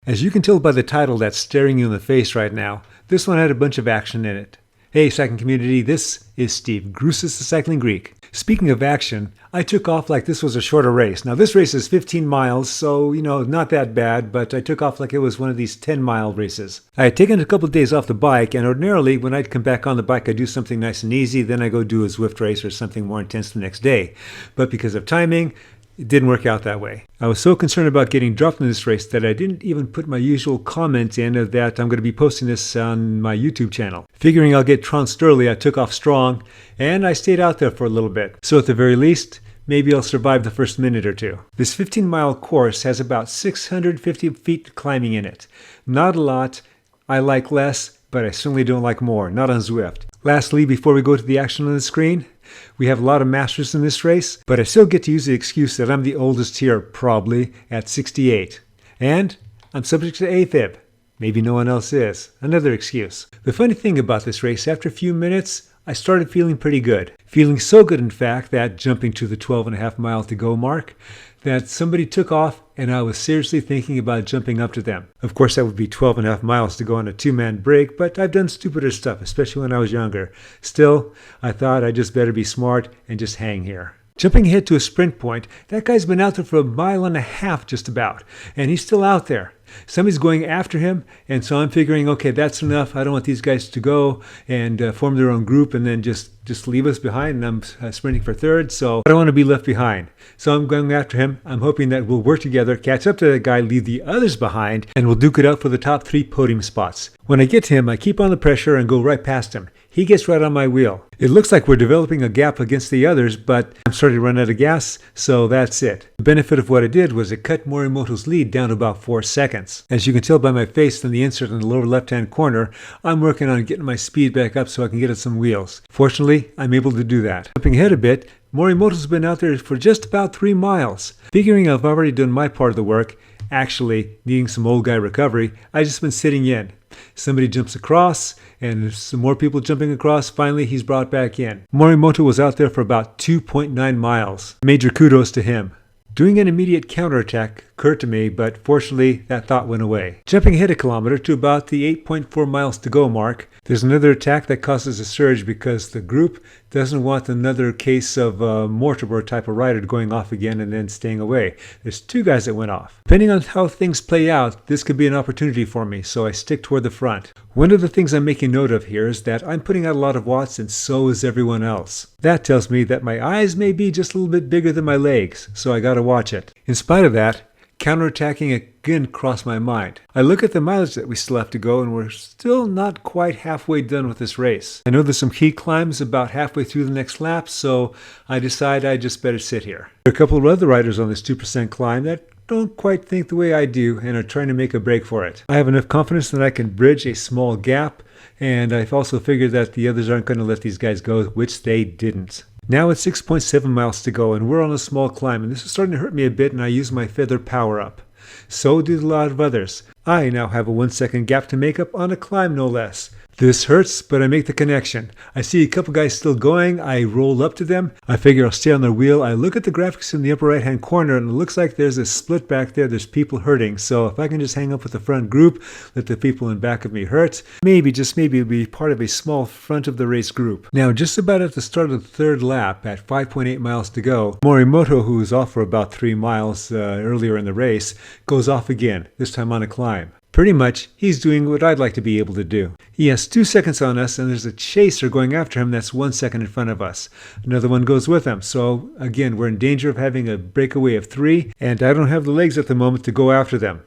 As you can tell by the title that's staring you in the face right now, this one had a bunch of action in it. Hey cycling community, this is Steve, Grusis the Cycling Greek. Speaking of action, I took off like this was a shorter race. Now this race is 15 miles, so not that bad, but I took off like it was one of these 10-mile races. I had taken a couple of days off the bike, and ordinarily when I'd come back on the bike I'd do something nice and easy, then I go do a Zwift race or something more intense the next day. But because of timing, it didn't work out that way. I was so concerned about getting dropped in this race that I didn't even put my usual comment in of that I'm going to be posting this on my YouTube channel. Figuring I'll get trounced early, I took off strong, and I stayed out there for a little bit. So at the very least, maybe I'll survive the first minute or two. This 15-mile course has about 650 feet climbing in it. Not a lot. I like less, but I certainly don't like more. Not on Zwift. Lastly, before we go to the action on the screen, we have a lot of masters in this race, but I still get to use the excuse that I'm the oldest here, probably, at 68. And I'm subject to AFib. Maybe no one else is. Another excuse. The funny thing about this race, after a few minutes, I started feeling pretty good. Feeling so good, in fact, that jumping to the 12.5 mile to go mark, that somebody took off and I was seriously thinking about jumping up to them. Of course, that would be 12.5 miles to go on a two-man break, but I've done stupider stuff, especially when I was younger. Still, I thought I just better be smart and just hang here. Jumping ahead to a sprint point, that guy's been out there for 1.5 miles just about, and he's still out there. Somebody's going after him, and so I'm figuring, okay, that's enough. I don't want these guys to go and form their own group and then just leave us behind, and I'm sprinting for third, so I don't want to be left behind. So I'm going after him. I'm hoping that we'll work together, catch up to that guy, leave the others behind, and we'll duke it out for the top 3 podium spots. When I get to him, I keep on the pressure and go right past him. He gets right on my wheel. It looks like we're developing a gap against the others, but I'm starting to run out of gas, so that's it. The benefit of what I did was it cut Morimoto's lead down to about 4 seconds. As you can tell by my face in the insert in the lower left-hand corner, I'm working on getting my speed back up so I can get at some wheels. Fortunately, I'm able to do that. Jumping ahead a bit, Morimoto's been out there for just about 3 miles. Figuring I've already done my part of the work, actually needing some old guy recovery, I've just been sitting in. Somebody jumps across, and some more people jumping across. Finally, he's brought back in. Morimoto was out there for about 2.9 miles. Major kudos to him. Doing an immediate counterattack occurred to me, but fortunately that thought went away. Jumping ahead a kilometer to about the 8.4 miles to go mark, there's another attack that causes a surge because the group doesn't want another case of mortar type of rider going off again and then staying away. There's 2 guys that went off. Depending on how things play out, this could be an opportunity for me, so I stick toward the front. One of the things I'm making note of here is that I'm putting out a lot of watts, and so is everyone else. That tells me that my eyes may be just a little bit bigger than my legs, so I gotta watch it. In spite of that, counterattacking again crossed my mind. I look at the mileage that we still have to go, and we're still not quite halfway done with this race. I know there's some key climbs about halfway through the next lap, so I decide I just better sit here. There are a couple of other riders on this 2% climb that don't quite think the way I do and are trying to make a break for it. I have enough confidence that I can bridge a small gap, and I've also figured that the others aren't going to let these guys go, which they didn't. Now it's 6.7 miles to go, and we're on a small climb, and this is starting to hurt me a bit, and I use my feather power up. So do a lot of others. I now have a 1-second gap to make up on a climb, no less. This hurts, but I make the connection. I see a couple guys still going. I roll up to them. I figure I'll stay on their wheel. I look at the graphics in the upper right-hand corner, and it looks like there's a split back there. There's people hurting. So if I can just hang up with the front group, let the people in back of me hurt, maybe, just maybe, it'll be part of a small front of the race group. Now, just about at the start of the 3rd lap, at 5.8 miles to go, Morimoto, who was off for about 3 miles earlier in the race, goes off again, this time on a climb. Pretty much, he's doing what I'd like to be able to do. He has 2 seconds on us, and there's a chaser going after him that's 1 second in front of us. Another one goes with him. So, again, we're in danger of having a breakaway of 3, and I don't have the legs at the moment to go after them.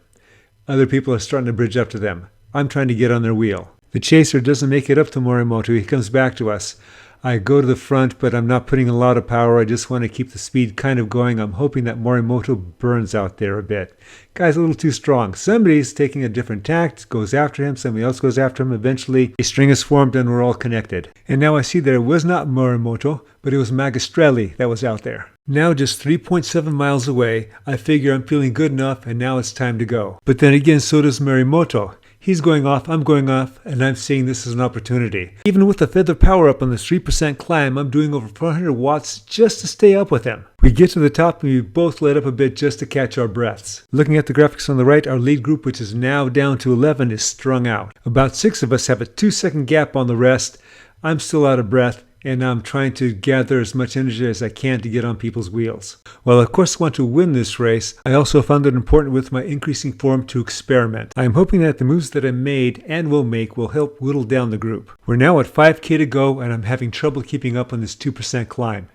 Other people are starting to bridge up to them. I'm trying to get on their wheel. The chaser doesn't make it up to Morimoto. He comes back to us. I go to the front, but I'm not putting a lot of power. I just want to keep the speed kind of going. I'm hoping that Morimoto burns out there a bit. Guy's a little too strong. Somebody's taking a different tact, goes after him. Somebody else goes after him. Eventually, a string is formed and we're all connected. And now I see that it was not Morimoto, but it was Magistrelli that was out there. Now just 3.7 miles away, I figure I'm feeling good enough and now it's time to go. But then again, so does Morimoto. He's going off, I'm going off, and I'm seeing this as an opportunity. Even with the feather power up on this 3% climb, I'm doing over 400 watts just to stay up with him. We get to the top and we both let up a bit just to catch our breaths. Looking at the graphics on the right, our lead group, which is now down to 11, is strung out. About 6 of us have a 2-second gap on the rest. I'm still out of breath, and I'm trying to gather as much energy as I can to get on people's wheels. While I of course want to win this race, I also found it important with my increasing form to experiment. I am hoping that the moves that I made and will make will help whittle down the group. We're now at 5K to go, and I'm having trouble keeping up on this 2% climb.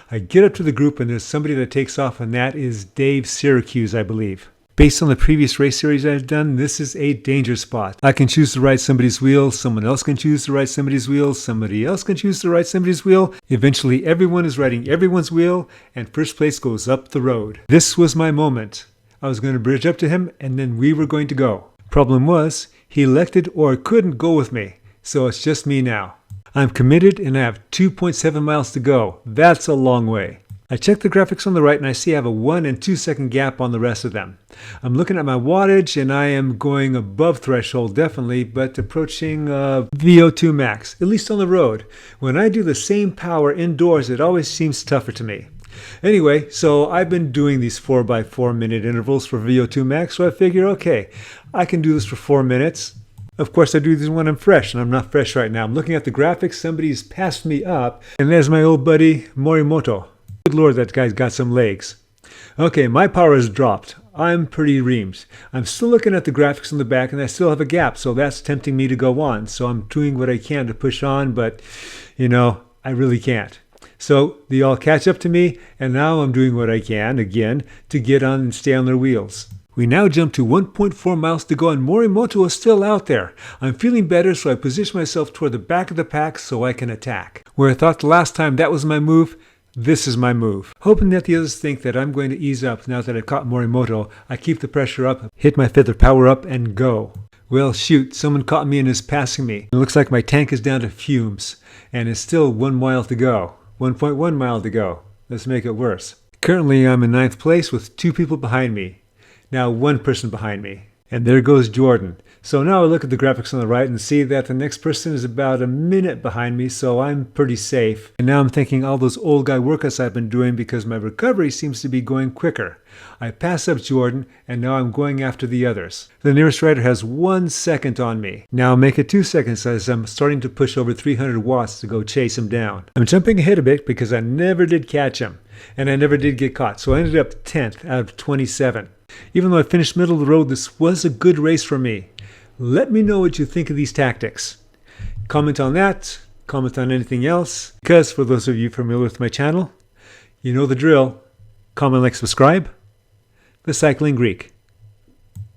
I get up to the group and there's somebody that takes off, and that is Dave Syracuse, I believe. Based on the previous race series I've done, this is a danger spot. I can choose to ride somebody's wheel, someone else can choose to ride somebody's wheel, somebody else can choose to ride somebody's wheel. Eventually everyone is riding everyone's wheel, and first place goes up the road. This was my moment. I was going to bridge up to him, and then we were going to go. Problem was, he elected or couldn't go with me, so it's just me now. I'm committed and I have 2.7 miles to go. That's a long way. I check the graphics on the right and I see I have a 1 and 2 second gap on the rest of them. I'm looking at my wattage and I am going above threshold definitely, but approaching VO2 max, at least on the road. When I do the same power indoors, it always seems tougher to me. Anyway, so I've been doing these 4x4 minute intervals for VO2 max, so I figure, okay, I can do this for 4 minutes. Of course, I do this when I'm fresh, and I'm not fresh right now. I'm looking at the graphics, somebody's passed me up, and there's my old buddy Morimoto. Good Lord, that guy's got some legs. Okay, my power has dropped. I'm pretty reamed. I'm still looking at the graphics in the back, and I still have a gap, so that's tempting me to go on. So I'm doing what I can to push on, but, I really can't. So they all catch up to me, and now I'm doing what I can, again, to get on and stay on their wheels. We now jump to 1.4 miles to go, and Morimoto is still out there. I'm feeling better, so I position myself toward the back of the pack so I can attack. Where I thought the last time that was my move, this is my move. Hoping that the others think that I'm going to ease up now that I've caught Morimoto, I keep the pressure up, hit my feather power up, and go. Well, shoot, someone caught me and is passing me. It looks like my tank is down to fumes, and it's still 1 mile to go. 1.1 mile to go. Let's make it worse. Currently, I'm in 9th place with 2 people behind me. Now 1 person behind me. And there goes Jordan. So now I look at the graphics on the right and see that the next person is about a minute behind me, so I'm pretty safe. And now I'm thinking all those old guy workouts I've been doing because my recovery seems to be going quicker. I pass up Jordan, and now I'm going after the others. The nearest rider has 1 second on me. Now make it 2 seconds as I'm starting to push over 300 watts to go chase him down. I'm jumping ahead a bit because I never did catch him, and I never did get caught, so I ended up 10th out of 27. Even though I finished middle of the road, this was a good race for me. Let me know what you think of these tactics. Comment on that, comment on anything else, because for those of you familiar with my channel, you know the drill. Comment, like, subscribe. The Cycling Greek.